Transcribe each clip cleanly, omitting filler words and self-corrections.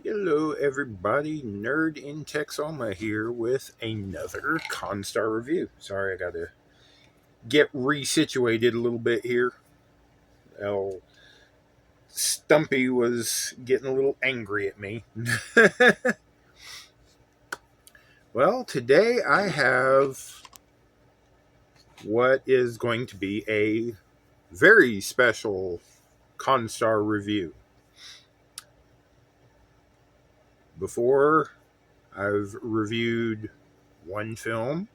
Hello, everybody. Nerd in Texoma here with another Constar review. Sorry, I gotta get resituated a little bit here. El Stumpy was getting a little angry at me. Well, today I have what is going to be a very special Constar review. Before, I've reviewed one film.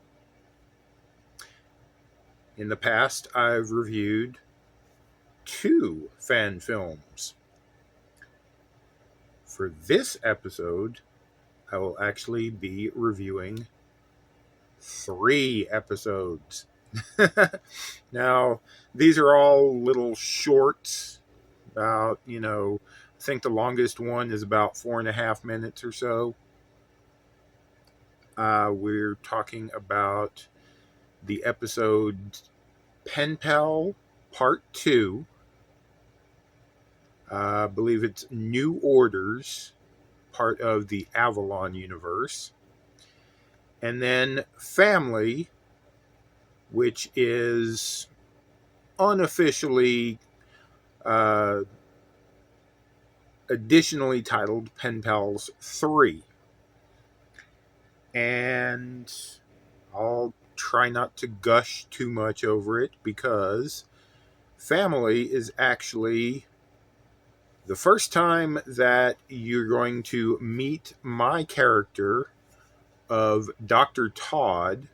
In the past, I've reviewed two fan films. For this episode, I will actually be reviewing 3 episodes. Now, these are all little shorts, about, I think the longest one is about 4.5 minutes or so. We're talking about the episode Penpal Part 2. I believe it's New Orders, part of the Avalon universe. And then Family, which is unofficially additionally titled Penpals 3. And I'll try not to gush too much over it because Family is actually the first time that you're going to meet my character of Dr. Todd,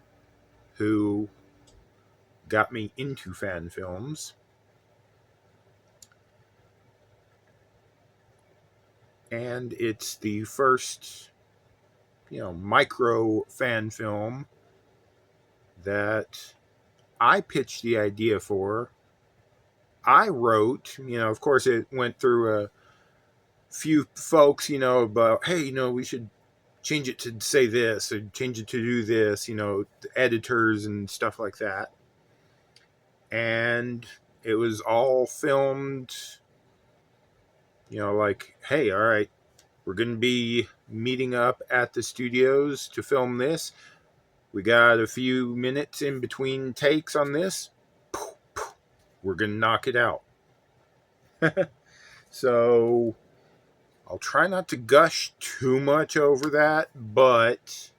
who got me into fan films. And it's the first, micro fan film that I pitched the idea for. I wrote, of course it went through a few folks, about, hey, we should change it to say this or change it to do this, the editors and stuff like that. And it was all filmed, like, hey, all right, we're going to be meeting up at the studios to film this. We got a few minutes in between takes on this. We're going to knock it out. So I'll try not to gush too much over that, but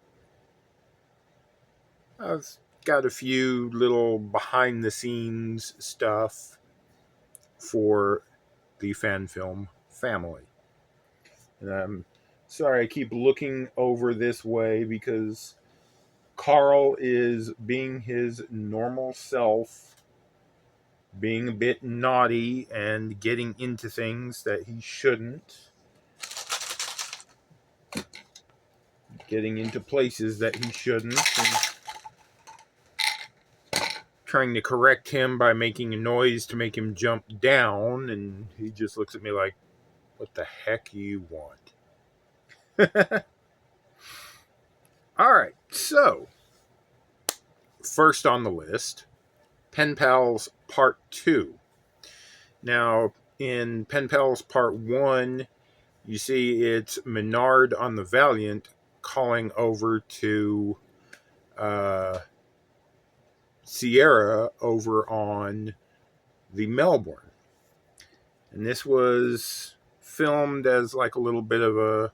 I've got a few little behind the scenes stuff for the fan film Family. And I'm sorry I keep looking over this way because Carl is being his normal self, being a bit naughty and getting into things that he shouldn't, getting into places that he shouldn't, and trying to correct him by making a noise to make him jump down, and he just looks at me like, what the heck you want? Alright, so first on the list, Penpals Part 2. Now, in Penpals Part 1, you see it's Menard on the Valiant calling over to Sierra over on the Melbourne. And this was filmed as like a little bit of a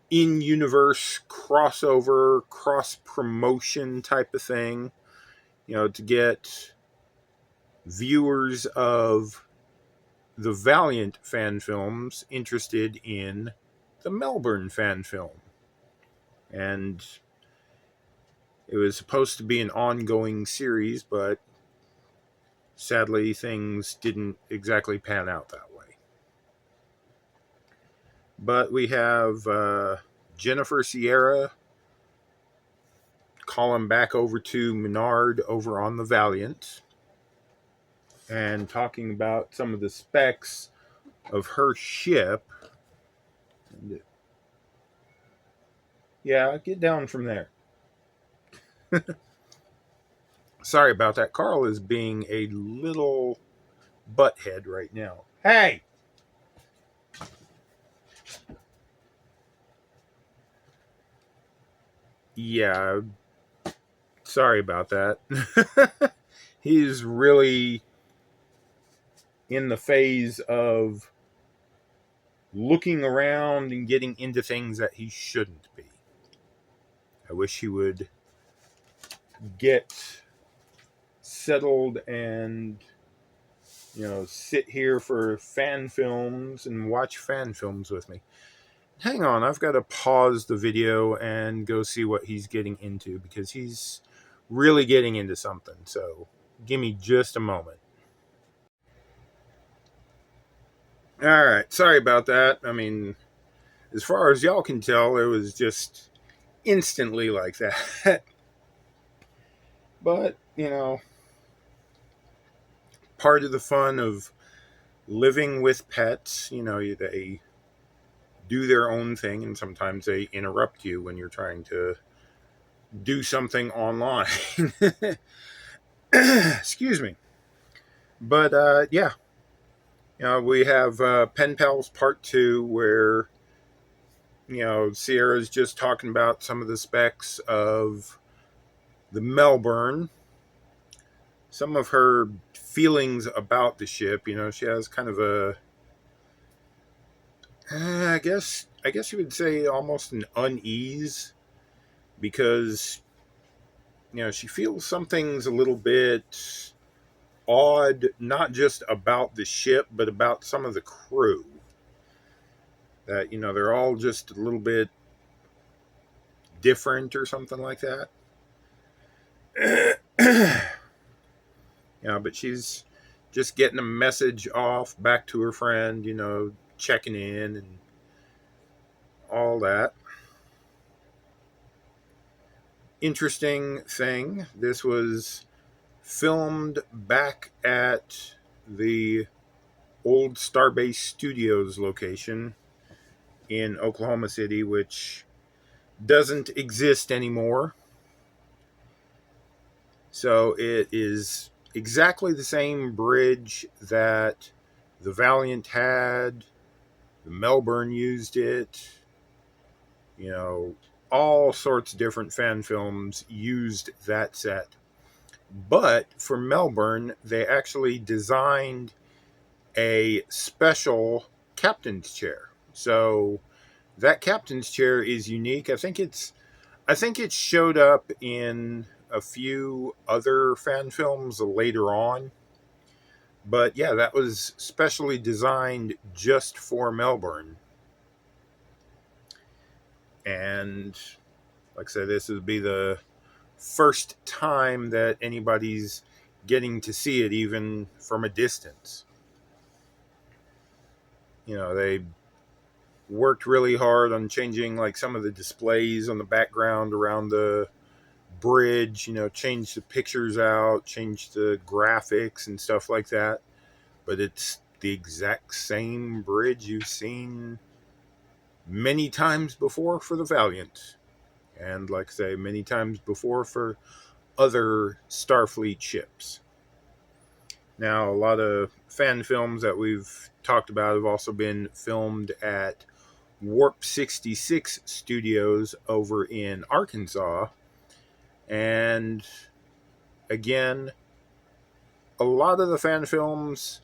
in-universe crossover, cross-promotion type of thing, to get viewers of the Valiant fan films interested in the Melbourne fan film. And it was supposed to be an ongoing series, but sadly things didn't exactly pan out that way. But we have Jennifer Sierra calling back over to Menard over on the Valiant and talking about some of the specs of her ship. Yeah, get down from there. Sorry about that. Carl is being a little butthead right now. Hey! Yeah, sorry about that. He's really in the phase of looking around and getting into things that he shouldn't be. I wish he would get settled and, sit here for fan films and watch fan films with me. Hang on, I've got to pause the video and go see what he's getting into, because he's really getting into something. So give me just a moment. All right, sorry about that. I mean, as far as y'all can tell, it was just instantly like that. But, part of the fun of living with pets, they do their own thing, and sometimes they interrupt you when you're trying to do something online. Excuse me. But yeah, we have Penpals Part 2, where, Sierra's just talking about some of the specs of the Melbourne, some of her feelings about the ship. She has kind of a, I guess you would say almost an unease, because, she feels something's a little bit odd, not just about the ship, but about some of the crew. That, they're all just a little bit different or something like that. But she's just getting a message off back to her friend, checking in and all that. Interesting thing, this was filmed back at the old Starbase Studios location in Oklahoma City, which doesn't exist anymore. So it is exactly the same bridge that the Valiant had, the Melbourne used it, all sorts of different fan films used that set. But for Melbourne, they actually designed a special captain's chair. So that captain's chair is unique. I think it showed up in a few other fan films later on. But yeah, that was specially designed just for Melbourne. And like I said, this would be the first time that anybody's getting to see it, even from a distance. They worked really hard on changing like some of the displays on the background around the bridge, change the pictures out, change the graphics and stuff like that. But it's the exact same bridge you've seen many times before for the Valiant. And like I say, many times before for other Starfleet ships. Now, a lot of fan films that we've talked about have also been filmed at Warp 66 Studios over in Arkansas. And again, a lot of the fan films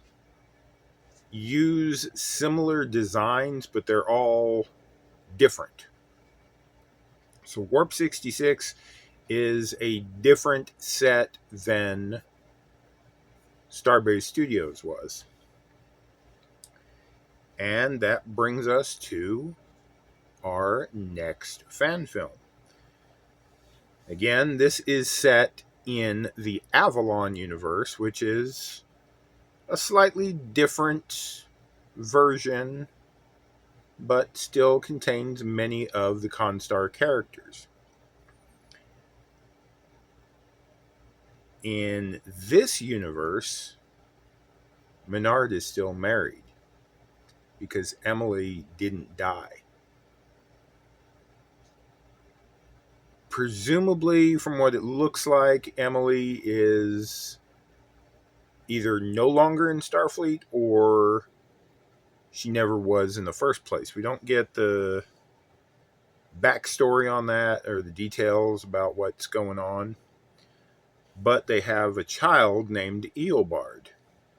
use similar designs, but they're all different. So Warp 66 is a different set than Starbase Studios was. And that brings us to our next fan film. Again, this is set in the Avalon universe, which is a slightly different version, but still contains many of the Constar characters. In this universe, Menard is still married because Emily didn't die. Presumably, from what it looks like, Emily is either no longer in Starfleet or she never was in the first place. We don't get the backstory on that or the details about what's going on. But they have a child named Eobard.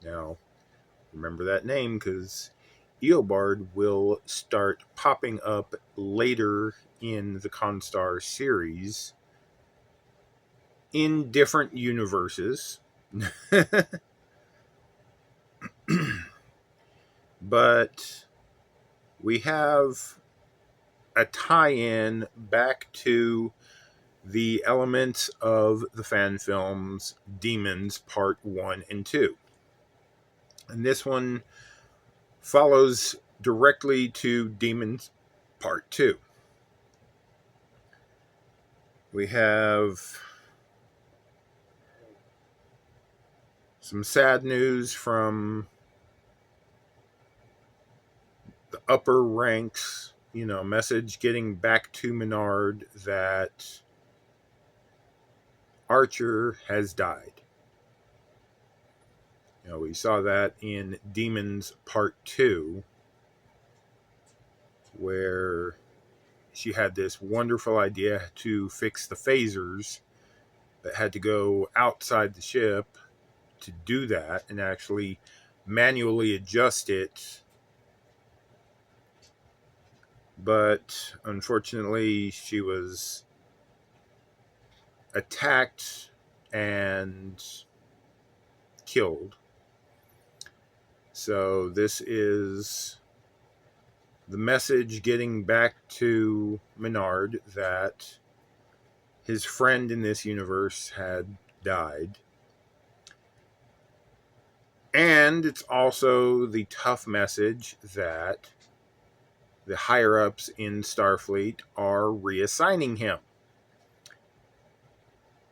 Now, remember that name because Eobard will start popping up later in the Constar series in different universes. But we have a tie-in back to the elements of the fan films Demons Part 1 and 2. And this one follows directly to Demons Part 2. We have some sad news from the upper ranks, message getting back to Menard that Archer has died. We saw that in Demons Part 2, where she had this wonderful idea to fix the phasers that had to go outside the ship to do that and actually manually adjust it. But unfortunately, she was attacked and killed. So this is the message getting back to Menard that his friend in this universe had died. And it's also the tough message that the higher-ups in Starfleet are reassigning him.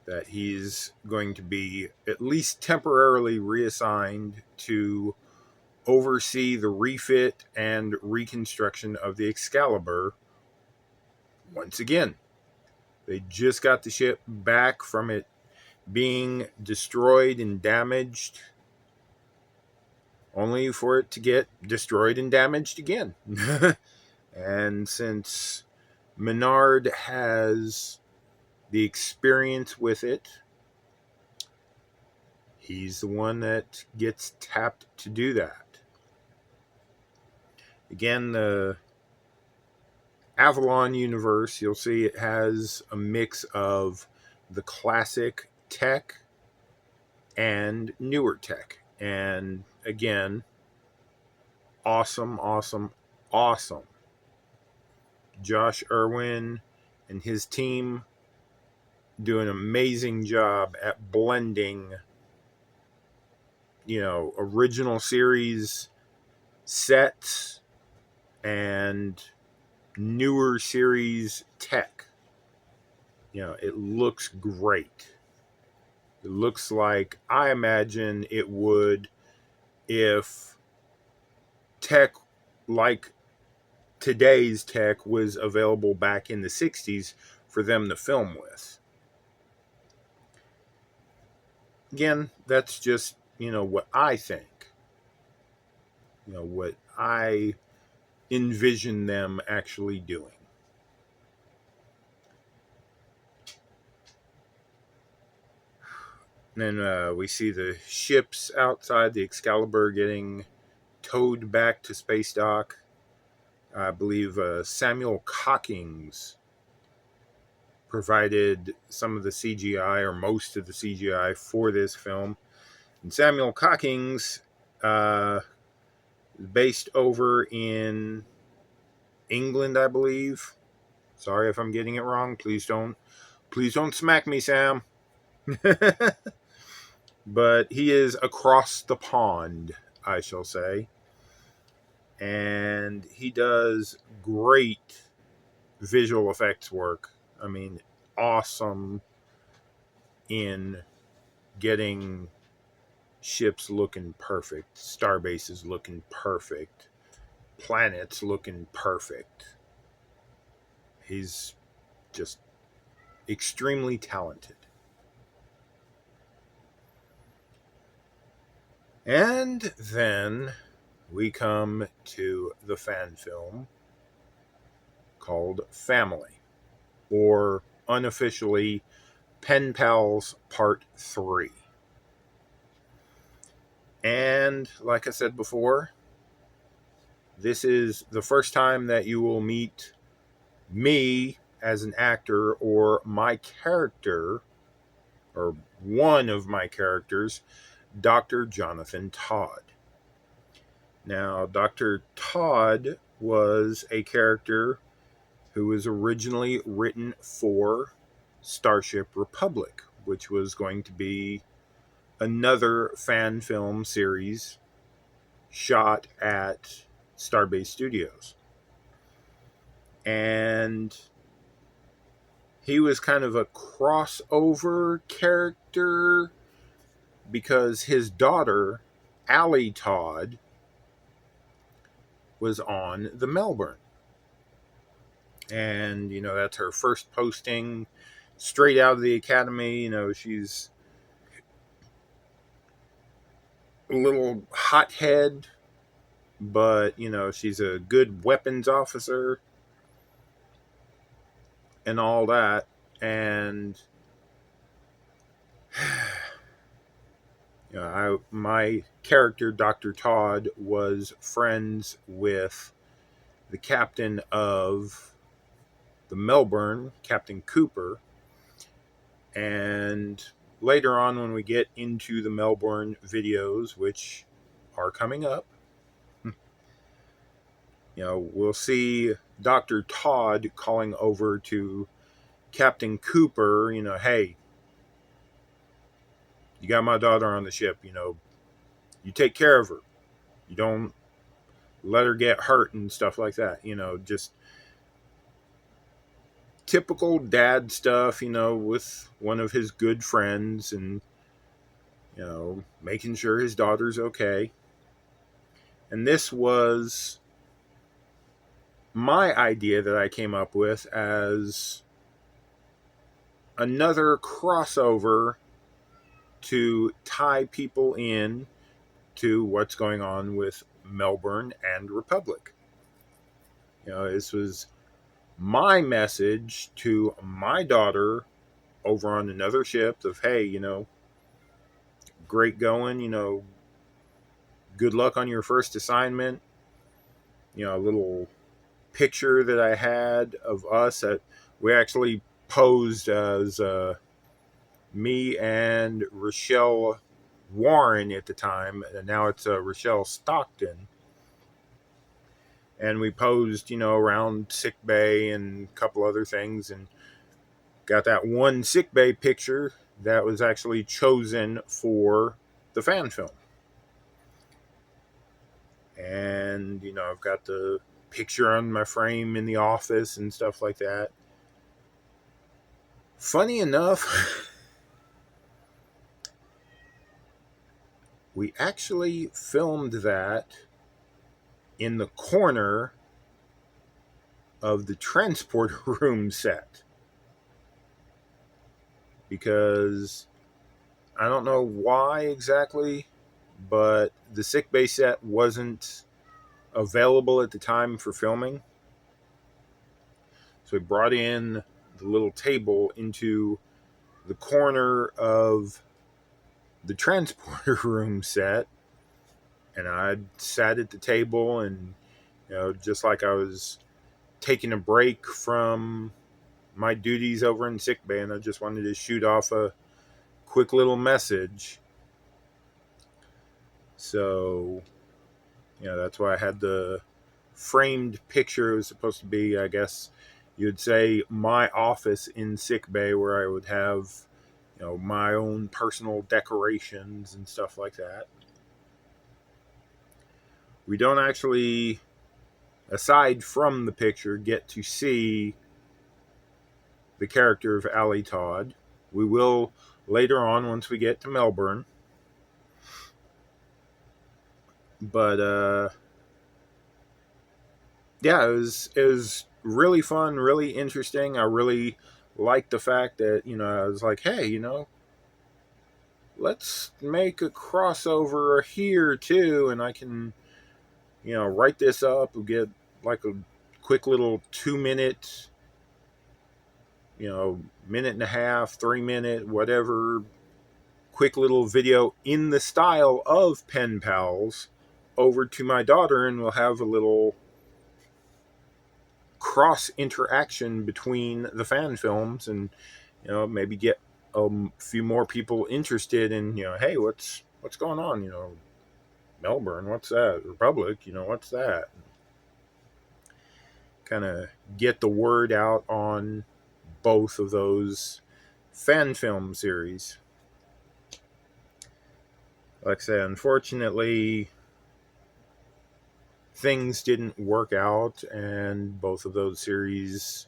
That he's going to be at least temporarily reassigned to oversee the refit and reconstruction of the Excalibur once again. They just got the ship back from it being destroyed and damaged, only for it to get destroyed and damaged again. And since Menard has the experience with it, he's the one that gets tapped to do that. Again, the Avalon universe, you'll see it has a mix of the classic tech and newer tech. And again, awesome. Josh Irwin and his team do an amazing job at blending, original series sets and newer series tech. It looks great. It looks like I imagine it would if tech like today's tech was available back in the 60s for them to film with. Again, that's just, what I think. What I envision them actually doing. And then we see the ships outside the Excalibur getting towed back to space dock. I believe Samuel Cockings provided some of the CGI or most of the CGI for this film. And Samuel Cockings is based over in England, I believe. Sorry if I'm getting it wrong. Please don't smack me, Sam. But he is across the pond, I shall say. And he does great visual effects work. I mean, awesome in getting ships looking perfect, star bases looking perfect, planets looking perfect. He's just extremely talented. And then we come to the fan film called Family. or unofficially Penpals Part 3. And like I said before, this is the first time that you will meet me as an actor, or my character, or one of my characters, Dr. Jonathan Todd. Now, Dr. Todd was a character who was originally written for Starship Republic, which was going to be another fan film series shot at Starbase Studios. And he was kind of a crossover character because his daughter, Allie Todd, was on the Melbourne. And, that's her first posting straight out of the academy. She's a little hothead, but, she's a good weapons officer and all that. And, my character, Dr. Todd, was friends with the captain of the Melbourne, Captain Cooper. And later on, when we get into the Melbourne videos, which are coming up, we'll see Dr. Todd calling over to Captain Cooper, hey, you got my daughter on the ship, you take care of her. You don't let her get hurt and stuff like that, just typical dad stuff, with one of his good friends, and, making sure his daughter's okay. And this was my idea that I came up with as another crossover to tie people in to what's going on with Melbourne and Republic. This was my message to my daughter over on another ship of, hey, great going, good luck on your first assignment. A little picture that I had of us that we actually posed as me and Rochelle Warren at the time, and now it's Rochelle Stockton. And we posed, around sick bay and a couple other things, and got that one sick bay picture that was actually chosen for the fan film. And, I've got the picture on my frame in the office and stuff like that. Funny enough, we actually filmed that in the corner of the transporter room set. Because I don't know why exactly, but the sickbay set wasn't available at the time for filming. So we brought in the little table into the corner of the transporter room set, and I sat at the table, and just like I was taking a break from my duties over in sickbay, and I just wanted to shoot off a quick little message. So that's why I had the framed picture. It was supposed to be, I guess you'd say, my office in sickbay, where I would have my own personal decorations and stuff like that. We don't actually, aside from the picture, get to see the character of Allie Todd. We will later on once we get to Melbourne. But yeah, it was really fun, really interesting. I really liked the fact that I was like, hey, let's make a crossover here too, and I can write this up and get like a quick little 2-minute minute and a half, 3 minute, whatever, quick little video in the style of Penpals over to my daughter, and we'll have a little cross interaction between the fan films, and maybe get a few more people interested in, hey, what's going on, Melbourne, what's that? Republic, what's that? Kind of get the word out on both of those fan film series. Like I said, unfortunately, things didn't work out, and both of those series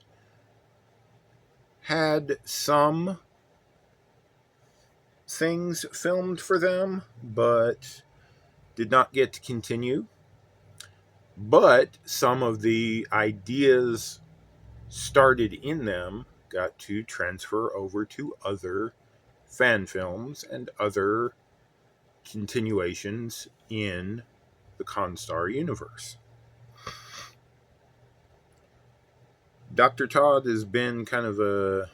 had some things filmed for them, but did not get to continue. But some of the ideas started in them got to transfer over to other fan films and other continuations in the Constar universe. Dr. Todd has been kind of a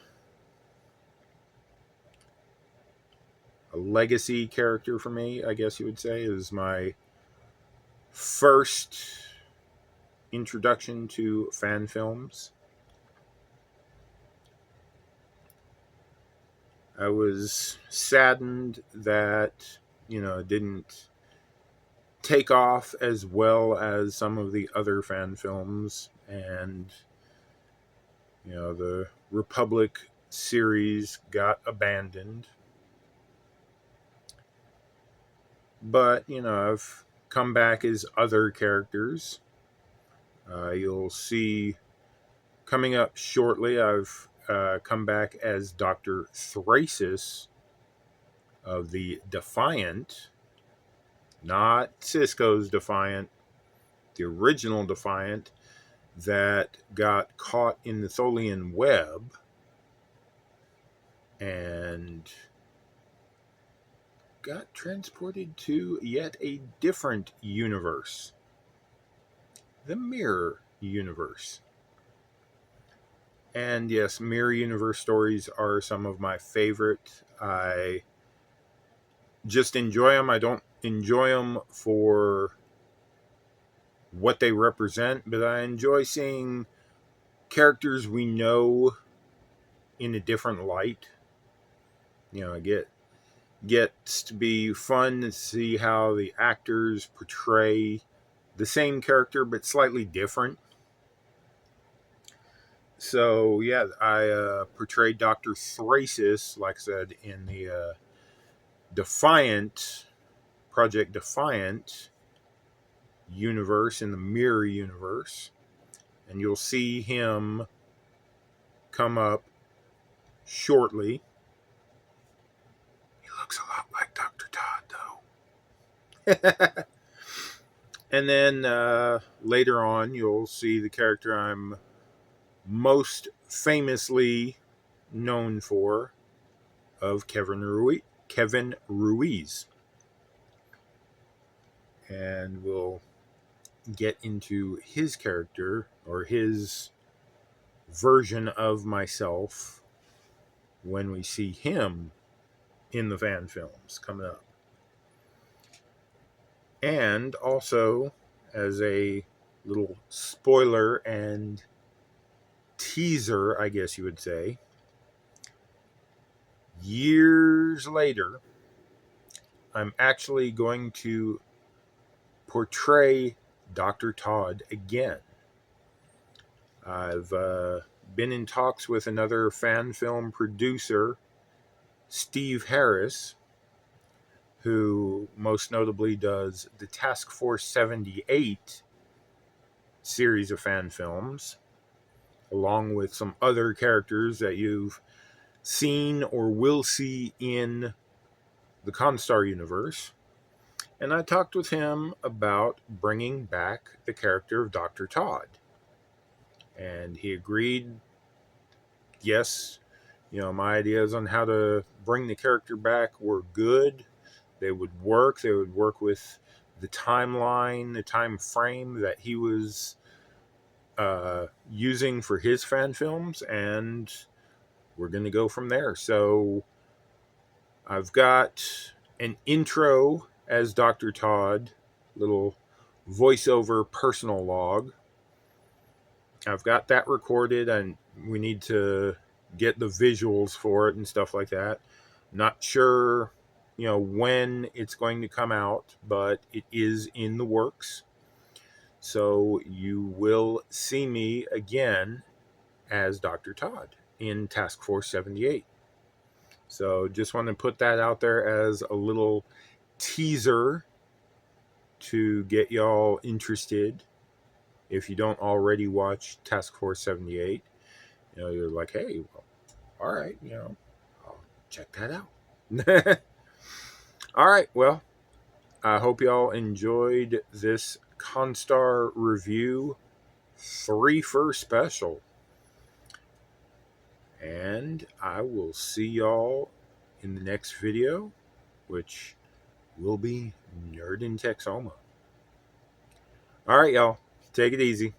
legacy character for me, I guess you would say. It was my first introduction to fan films. I was saddened that, it didn't take off as well as some of the other fan films, and the Republic series got abandoned. But I've come back as other characters. You'll see coming up shortly, I've come back as Dr. Thrasis of the Defiant, not Cisco's Defiant, the original Defiant that got caught in the Tholian web and got transported to yet a different universe, the Mirror Universe. And yes, Mirror Universe stories are some of my favorite. I just enjoy them. I don't enjoy them for what they represent, but I enjoy seeing characters we know in a different light. It gets to be fun to see how the actors portray the same character but slightly different. So yeah, I portrayed Dr. Thrasis, like I said, in the Defiant, Project Defiant universe, in the Mirror universe. And you'll see him come up shortly. He looks a lot like Dr. Todd, though. And then later on, you'll see the character I'm most famously known for, of Kevin Ruiz. And we'll get into his character, or his version of myself, when we see him in the fan films coming up. And also, as a little spoiler and teaser, I guess you would say, years later, I'm actually going to portray Dr. Todd again. I've been in talks with another fan film producer, Steve Harris, who most notably does the Task Force 78 series of fan films, along with some other characters that you've seen or will see in the Constar universe. And I talked with him about bringing back the character of Dr. Todd. And he agreed, yes, my ideas on how to bring the character back were good. They would work. They would work with the timeline, the time frame that he was using for his fan films. And we're going to go from there. So I've got an intro as Dr. Todd, little voiceover personal log. I've got that recorded, and we need to get the visuals for it and stuff like that. Not sure, when it's going to come out, but it is in the works. So you will see me again as Dr. Todd in Task Force 78. So just want to put that out there as a little teaser to get y'all interested. If you don't already watch Task Force 78, you're like, hey, well, all right, I'll check that out. All right, well, I hope y'all enjoyed this Constar review 3 for special. And I will see y'all in the next video, which will be Nerd in Texoma. All right, y'all. Take it easy.